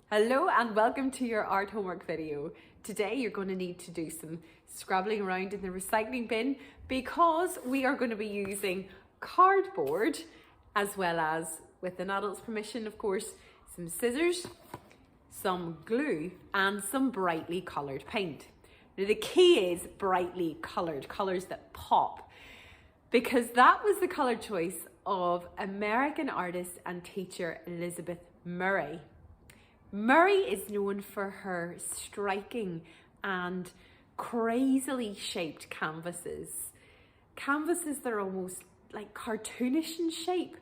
Hello and welcome to your art homework video. Today you're going to need to do some scrabbling around in the recycling bin because we are going to be using cardboard as well as, with an adult's permission of course, some scissors, some glue and some brightly coloured paint. Now the key is brightly coloured, colours that pop, because that was the colour choice of American artist and teacher Elizabeth Murray. Murray is known for her striking and crazily shaped canvases. Canvases that are almost like cartoonish in shape,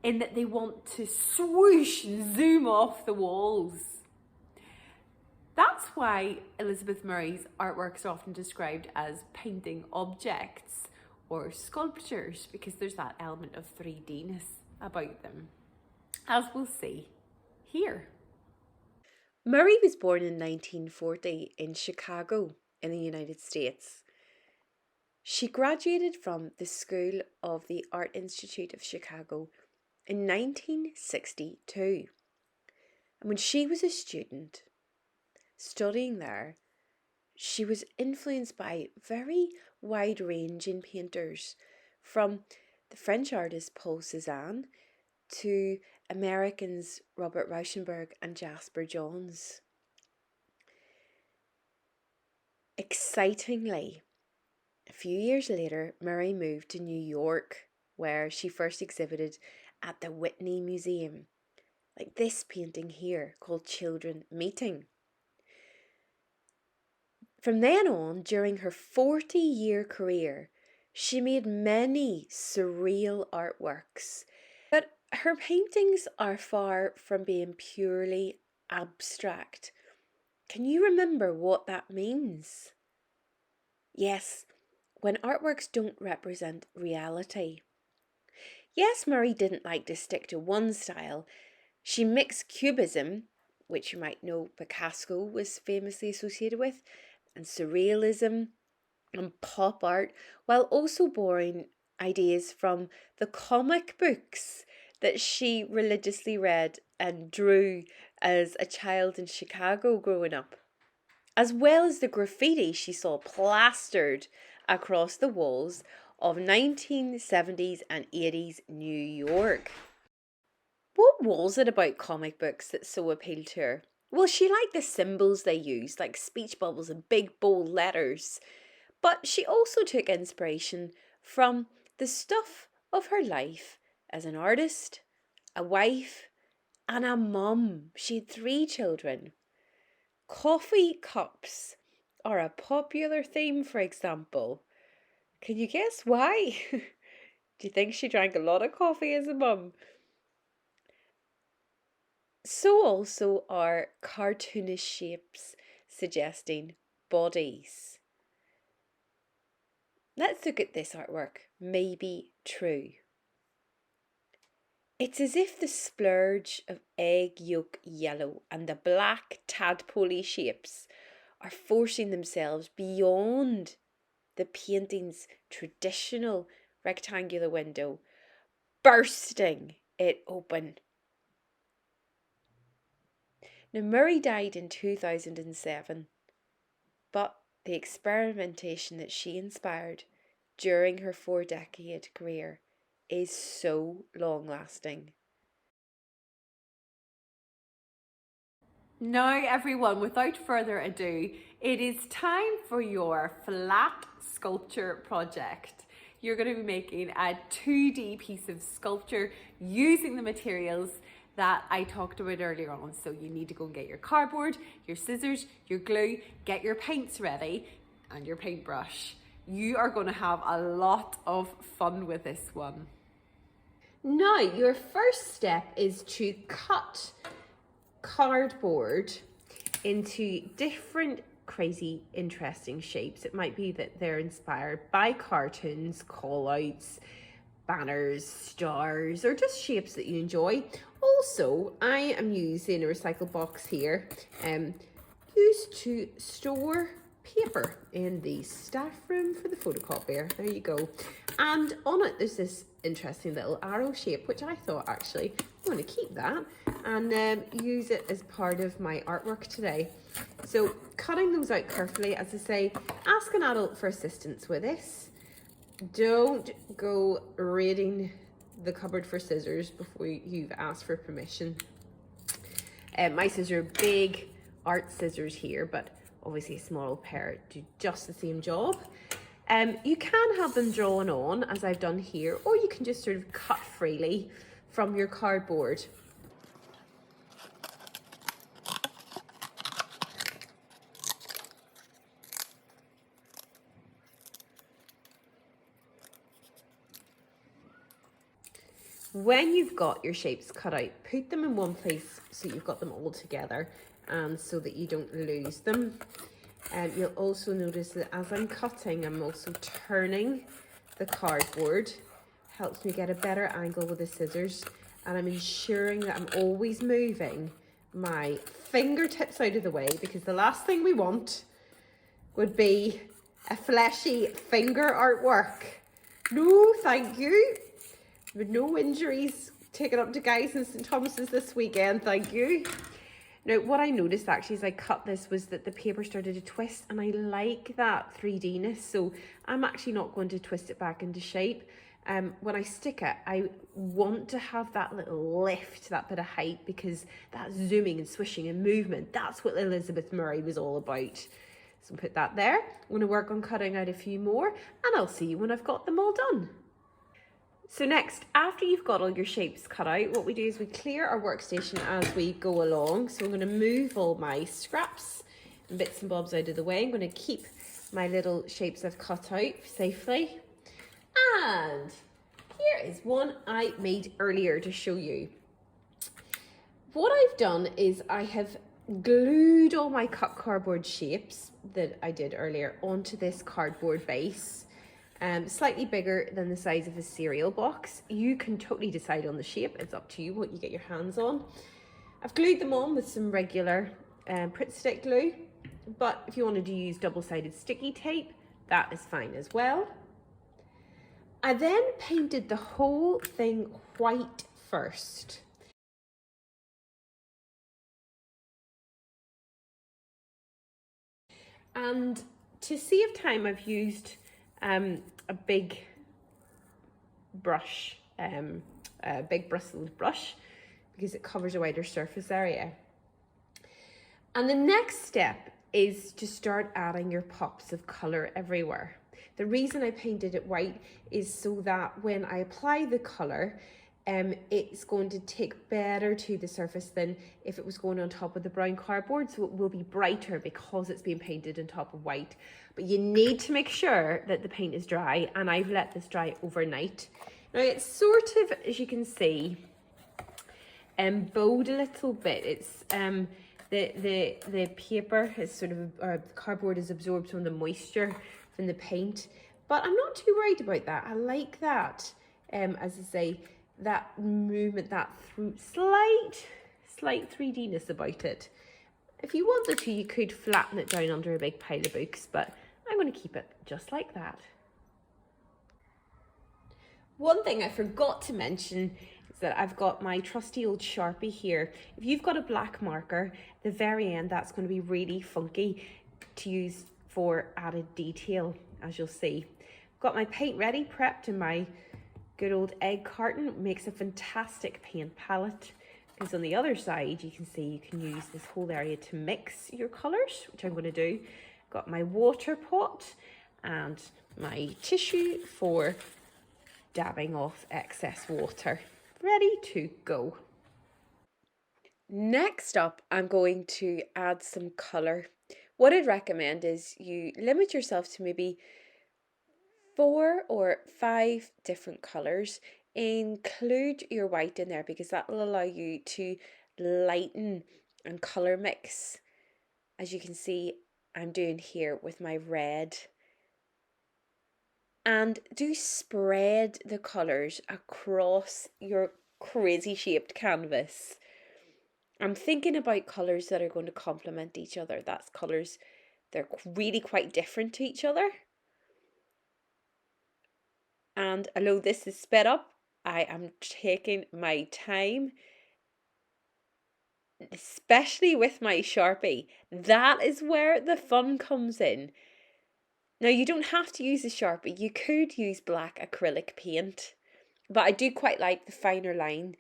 in that they want to swoosh and zoom off the walls. That's why Elizabeth Murray's artworks are often described as painting objects or sculptures, because there's that element of 3D-ness about them, as we'll see here. Murray was born in 1940 in Chicago in the United States. She graduated from the School of the Art Institute of Chicago in 1962. And when she was a student studying there, she was influenced by very wide-ranging painters, from the French artist Paul Cézanne to Americans Robert Rauschenberg and Jasper Johns. Excitingly, a few years later, Murray moved to New York, where she first exhibited at the Whitney Museum, like this painting here called Children Meeting. From then on, during her 40-year career, she made many surreal artworks, but her paintings are far from being purely abstract. Can you remember what that means? Yes, when artworks don't represent reality. Yes, Murray didn't like to stick to one style. She mixed Cubism, which you might know Picasso was famously associated with, and surrealism and pop art, while also borrowing ideas from the comic books that she religiously read and drew as a child in Chicago growing up, as well as the graffiti she saw plastered across the walls of 1970s and 80s New York. What was it about comic books that so appealed to her? Well, she liked the symbols they used, like speech bubbles and big bold letters, but she also took inspiration from the stuff of her life as an artist, a wife, and a mum. She had 3 children. Coffee cups are a popular theme, for example. Can you guess why? Do you think she drank a lot of coffee as a mum? So also are cartoonish shapes suggesting bodies. Let's look at this artwork, Maybe True. It's as if the splurge of egg yolk yellow and the black tadpole shapes are forcing themselves beyond the painting's traditional rectangular window, bursting it open. Now, Murray died in 2007, but the experimentation that she inspired during her 4-decade career is so long-lasting. Now everyone, without further ado, it is time for your flat sculpture project. You're going to be making a 2D piece of sculpture using the materials that I talked about earlier on. So you need to go and get your cardboard, your scissors, your glue, get your paints ready and your paintbrush. You are going to have a lot of fun with this one. Now, your first step is to cut cardboard into different crazy interesting shapes. It might be that they're inspired by cartoons, call-outs, banners, stars, or just shapes that you enjoy. Also, I am using a recycle box here used to store paper in the staff room for the photocopier. There you go. And on it there's this interesting little arrow shape, which I thought actually I'm going to keep that and use it as part of my artwork today. So cutting those out carefully, as I say, ask an adult for assistance with this. Don't go raiding the cupboard for scissors before you've asked for permission. My scissors are big art scissors here, but obviously a small pair do just the same job. You can have them drawn on, as I've done here, or you can just sort of cut freely from your cardboard. When you've got your shapes cut out, put them in one place so you've got them all together and so that you don't lose them. You'll also notice that as I'm cutting, I'm also turning the cardboard. Helps me get a better angle with the scissors, and I'm ensuring that I'm always moving my fingertips out of the way, because the last thing we want would be a fleshy finger artwork. No, thank you. With no injuries taken up to Guy's and St Thomas's this weekend, thank you. Now, what I noticed actually as I cut this was that the paper started to twist, and I like that 3D-ness, so I'm actually not going to twist it back into shape. When I stick it, I want to have that little lift, that bit of height, because that zooming and swishing and movement, that's what Elizabeth Murray was all about. So put that there. I'm going to work on cutting out a few more, and I'll see you when I've got them all done. So next, after you've got all your shapes cut out, what we do is we clear our workstation as we go along. So I'm going to move all my scraps and bits and bobs out of the way. I'm going to keep my little shapes I've cut out safely. And here is one I made earlier to show you. What I've done is I have glued all my cut cardboard shapes that I did earlier onto this cardboard base. Slightly bigger than the size of a cereal box. You can totally decide on the shape. It's up to you what you get your hands on. I've glued them on with some regular Pritt Stick glue, but if you wanted to use double-sided sticky tape, that is fine as well. I then painted the whole thing white first. And to save time, I've used a big brush, a big bristled brush, because it covers a wider surface area. And the next step is to start adding your pops of colour everywhere. The reason I painted it white is so that when I apply the colour, it's going to take better to the surface than if it was going on top of the brown cardboard, so it will be brighter because it's being painted on top of white. But you need to make sure that the paint is dry, and I've let this dry overnight. Now it's sort of, as you can see, bowed a little bit. It's the paper is sort of, or the cardboard is absorbed some of the moisture from the paint, but I'm not too worried about that. I like that, as I say, that movement, that slight 3D-ness about it. If you wanted to, you could flatten it down under a big pile of books, but I'm going to keep it just like that. One thing I forgot to mention is that I've got my trusty old Sharpie here. If you've got a black marker, the very end, that's going to be really funky to use for added detail, as you'll see. I've got my paint ready, prepped in my good old egg carton. It makes a fantastic paint palette, because on the other side you can see you can use this whole area to mix your colours, which I'm going to do. Got my water pot and my tissue for dabbing off excess water. Ready to go. Next up, I'm going to add some colour. What I'd recommend is you limit yourself to maybe 4 or 5 different colours. Include your white in there, because that will allow you to lighten and colour mix. As you can see, I'm doing here with my red. And do spread the colours across your crazy shaped canvas. I'm thinking about colours that are going to complement each other. That's colours They're really quite different to each other. And although this is sped up, I am taking my time, especially with my Sharpie. That is where the fun comes in. Now, you don't have to use a Sharpie. You could use black acrylic paint, but I do quite like the finer line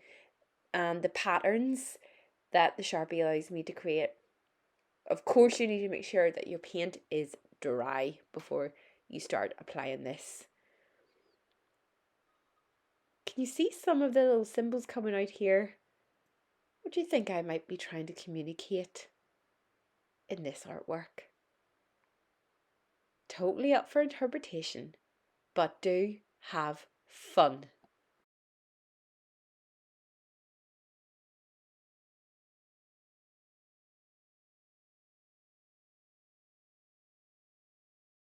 and the patterns that the Sharpie allows me to create. Of course, you need to make sure that your paint is dry before you start applying this. Can you see some of the little symbols coming out here? What do you think I might be trying to communicate in this artwork? Totally up for interpretation, but do have fun.